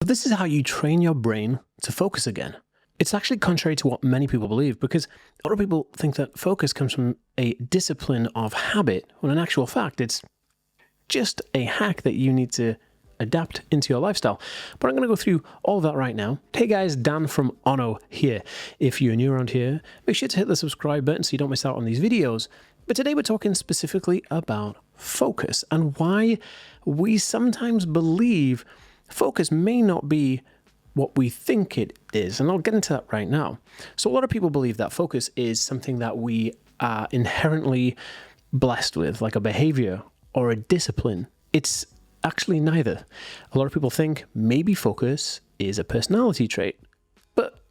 this is how you train your brain to focus again. It's actually contrary to what many people believe, because a lot of people think that focus comes from a discipline of habit, when in actual fact, it's just a hack that you need to adapt into your lifestyle. But I'm going to go through all of that right now. Hey guys, Dan from Ono here. If you're new around here, make sure to hit the subscribe button so you don't miss out on these videos. But today we're talking specifically about focus and why we sometimes believe focus may not be what we think it is. And I'll get into that right now. So a lot of people believe that focus is something that we are inherently blessed with, like a behavior or a discipline. It's actually neither. A lot of people think maybe focus is a personality trait, but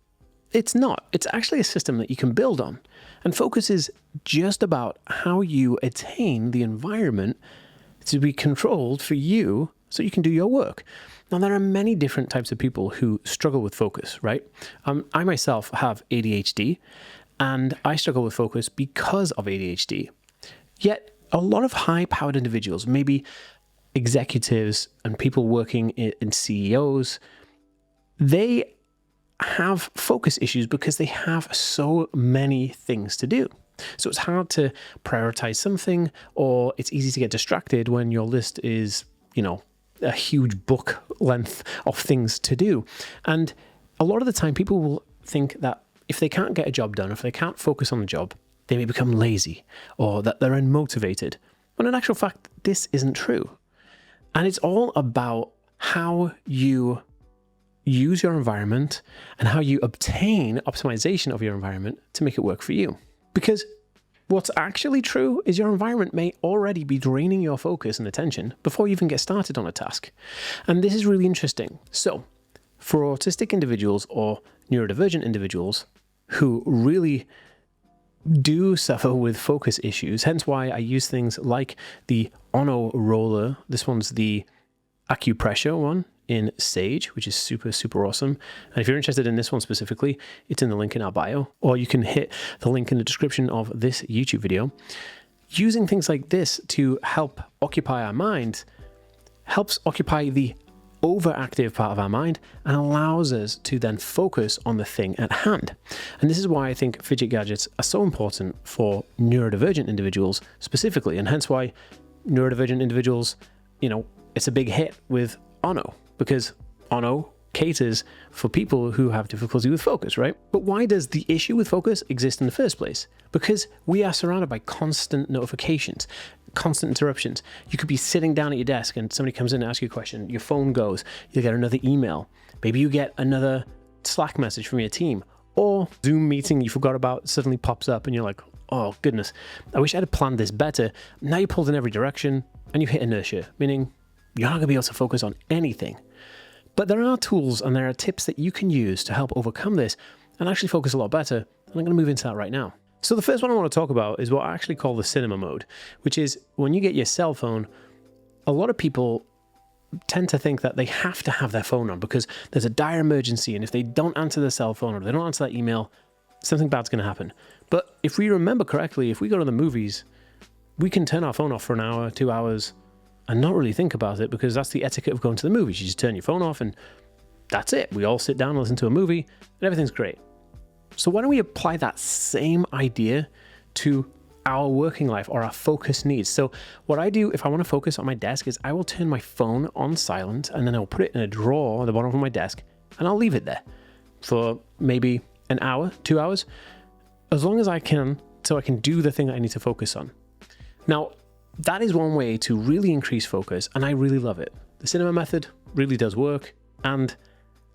it's not. It's actually a system that you can build on. And focus is just about how you attain the environment to be controlled for you so you can do your work. Now, there are many different types of people who struggle with focus, right? I myself have ADHD, and I struggle with focus because of ADHD. Yet, a lot of high-powered individuals, maybe executives and people working in CEOs, they have focus issues because they have so many things to do. So it's hard to prioritize something, or it's easy to get distracted when your list is, a huge book length of things to do. And a lot of the time people will think that if they can't get a job done, if they can't focus on the job, they may become lazy or that they're unmotivated. When in actual fact, this isn't true. And it's all about how you use your environment and how you obtain optimization of your environment to make it work for you. Because what's actually true is your environment may already be draining your focus and attention before you even get started on a task. And this is really interesting. So for autistic individuals or neurodivergent individuals who really do suffer with focus issues, hence why I use things like the Ono roller. This one's the acupressure one in Sage, which is super, super awesome. And if you're interested in this one specifically, it's in the link in our bio, or you can hit the link in the description of this YouTube video. Using things like this to help occupy our mind helps occupy the overactive part of our mind and allows us to then focus on the thing at hand. And this is why I think fidget gadgets are so important for neurodivergent individuals specifically, and hence why neurodivergent individuals, it's a big hit with Ono, because Ono caters for people who have difficulty with focus, right? But why does the issue with focus exist in the first place? Because we are surrounded by constant notifications, constant interruptions. You could be sitting down at your desk and somebody comes in and asks you a question, your phone goes, you get another email, maybe you get another Slack message from your team, or Zoom meeting you forgot about suddenly pops up and you're like, oh goodness, I wish I had planned this better. Now you're pulled in every direction and you hit inertia, meaning you're not going to be able to focus on anything. But there are tools and there are tips that you can use to help overcome this and actually focus a lot better. And I'm going to move into that right now. So the first one I want to talk about is what I actually call the cinema mode, which is when you get your cell phone, a lot of people tend to think that they have to have their phone on because there's a dire emergency. And if they don't answer their cell phone or they don't answer that email, something bad's going to happen. But if we remember correctly, if we go to the movies, we can turn our phone off for an hour, 2 hours, and not really think about it, because that's the etiquette of going to the movies. You just turn your phone off and that's it. We all sit down and listen to a movie and everything's great. So why don't we apply that same idea to our working life or our focus needs? So what I do if I want to focus on my desk is I will turn my phone on silent and then I'll put it in a drawer at the bottom of my desk and I'll leave it there for maybe an hour, 2 hours, as long as I can, so I can do the thing that I need to focus on. Now, that is one way to really increase focus, and I really love it. The cinema method really does work, and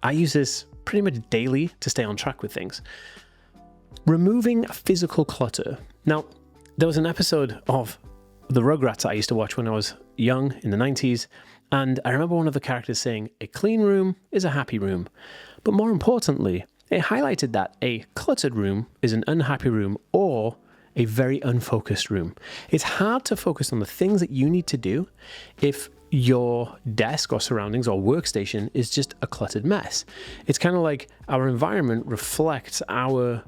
I use this pretty much daily to stay on track with things. Removing physical clutter. Now, there was an episode of the Rugrats I used to watch when I was young in the 90s, and I remember one of the characters saying, "A clean room is a happy room." But more importantly, it highlighted that a cluttered room is an unhappy room or a very unfocused room. It's hard to focus on the things that you need to do if your desk or surroundings or workstation is just a cluttered mess. It's kind of like our environment reflects our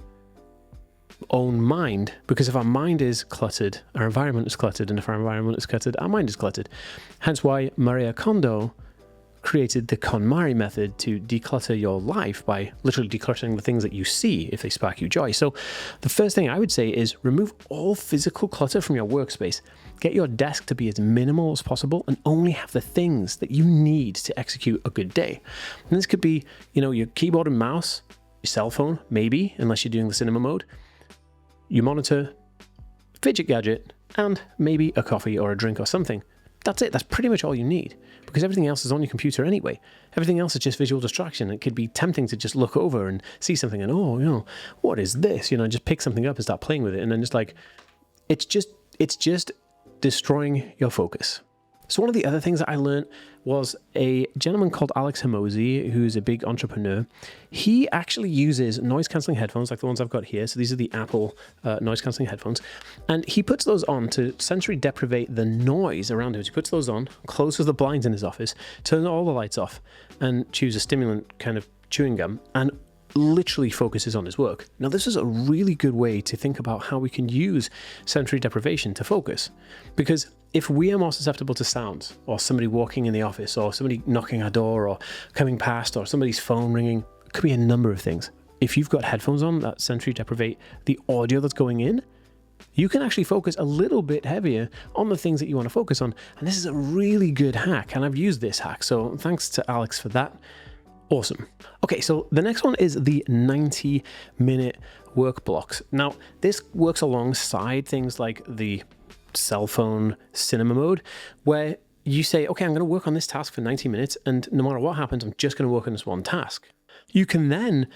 own mind, because if our mind is cluttered, our environment is cluttered, and if our environment is cluttered, our mind is cluttered. Hence why Maria Kondo created the KonMari method to declutter your life by literally decluttering the things that you see if they spark you joy. So the first thing I would say is remove all physical clutter from your workspace. Get your desk to be as minimal as possible and only have the things that you need to execute a good day. And this could be, your keyboard and mouse, your cell phone, maybe, unless you're doing the cinema mode, your monitor, fidget gadget, and maybe a coffee or a drink or something. That's it. That's pretty much all you need, because everything else is on your computer anyway. Everything else is just visual distraction. It could be tempting to just look over and see something and, what is this? Just pick something up and start playing with it. And then it's just destroying your focus. So one of the other things that I learned was a gentleman called Alex Hormozi, who's a big entrepreneur. He actually uses noise-cancelling headphones like the ones I've got here. So these are the Apple noise-cancelling headphones. And he puts those on to sensory deprivate the noise around him. So he puts those on, closes the blinds in his office, turns all the lights off, and chews a stimulant kind of chewing gum, and literally focuses on his work. Now, this is a really good way to think about how we can use sensory deprivation to focus. Because if we are more susceptible to sounds, or somebody walking in the office, or somebody knocking our door, or coming past, or somebody's phone ringing, it could be a number of things. If you've got headphones on that sensory deprivate the audio that's going in, you can actually focus a little bit heavier on the things that you want to focus on. And this is a really good hack, and I've used this hack. So thanks to Alex for that. Awesome. Okay, so the next one is the 90-minute work blocks. Now, this works alongside things like the cell phone cinema mode, where you say, okay, I'm going to work on this task for 90 minutes, and no matter what happens, I'm just going to work on this one task. You can then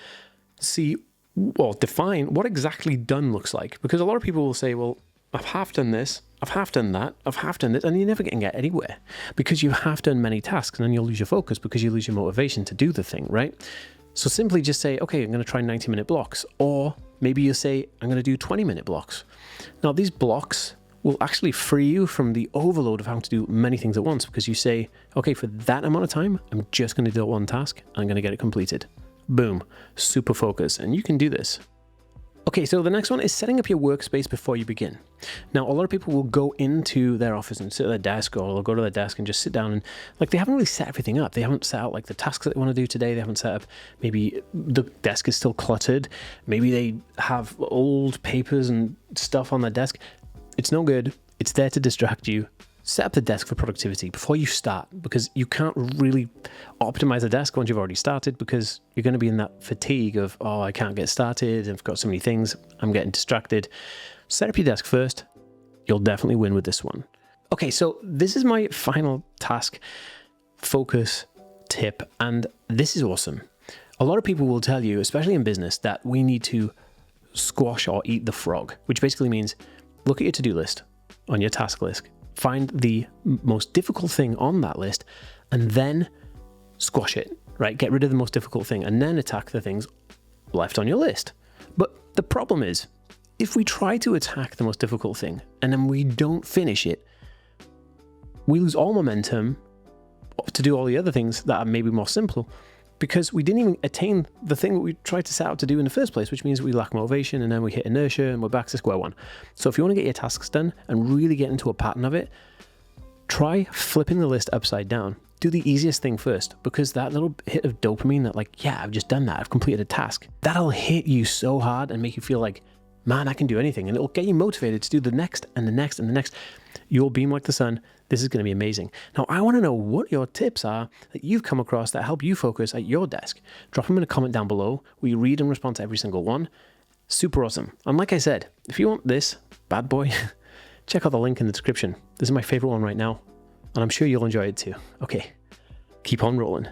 define what exactly done looks like, because a lot of people will say, well, I've half done this, I've half done that, I've half done this, and you're never going to get anywhere because you have done many tasks, and then you'll lose your focus because you lose your motivation to do the thing, right? So simply just say, okay, I'm going to try 90-minute blocks, or maybe you say, I'm going to do 20-minute blocks. Now, these blocks will actually free you from the overload of having to do many things at once, because you say, okay, for that amount of time, I'm just going to do one task, and I'm going to get it completed. Boom, super focus, and you can do this. Okay, so the next one is setting up your workspace before you begin. Now, a lot of people will go into their office and sit at their desk, or they'll go to their desk and just sit down and they haven't really set everything up. They haven't set out the tasks that they want to do today. They haven't set up, maybe the desk is still cluttered. Maybe they have old papers and stuff on their desk. It's no good. It's there to distract you. Set up the desk for productivity before you start, because you can't really optimize the desk once you've already started, because you're going to be in that fatigue of, oh, I can't get started. I've got so many things. I'm getting distracted. Set up your desk first. You'll definitely win with this one. Okay, so this is my final task focus tip, and this is awesome. A lot of people will tell you, especially in business, that we need to squash or eat the frog, which basically means look at your to-do list on your task list. Find the most difficult thing on that list and then squash it, right? Get rid of the most difficult thing and then attack the things left on your list. But the problem is, if we try to attack the most difficult thing and then we don't finish it, we lose all momentum to do all the other things that are maybe more simple, because we didn't even attain the thing that we tried to set out to do in the first place, which means we lack motivation, and then we hit inertia and we're back to square one. So if you want to get your tasks done and really get into a pattern of it, try flipping the list upside down. Do the easiest thing first, because that little hit of dopamine that yeah, I've just done that, I've completed a task, that'll hit you so hard and make you feel like, man, I can do anything. And it'll get you motivated to do the next and the next and the next. You'll beam like the sun. This is going to be amazing. Now, I want to know what your tips are that you've come across that help you focus at your desk. Drop them in a comment down below. We read and respond to every single one. Super awesome. And like I said, if you want this bad boy, check out the link in the description. This is my favorite one right now, and I'm sure you'll enjoy it too. Okay, keep on rolling.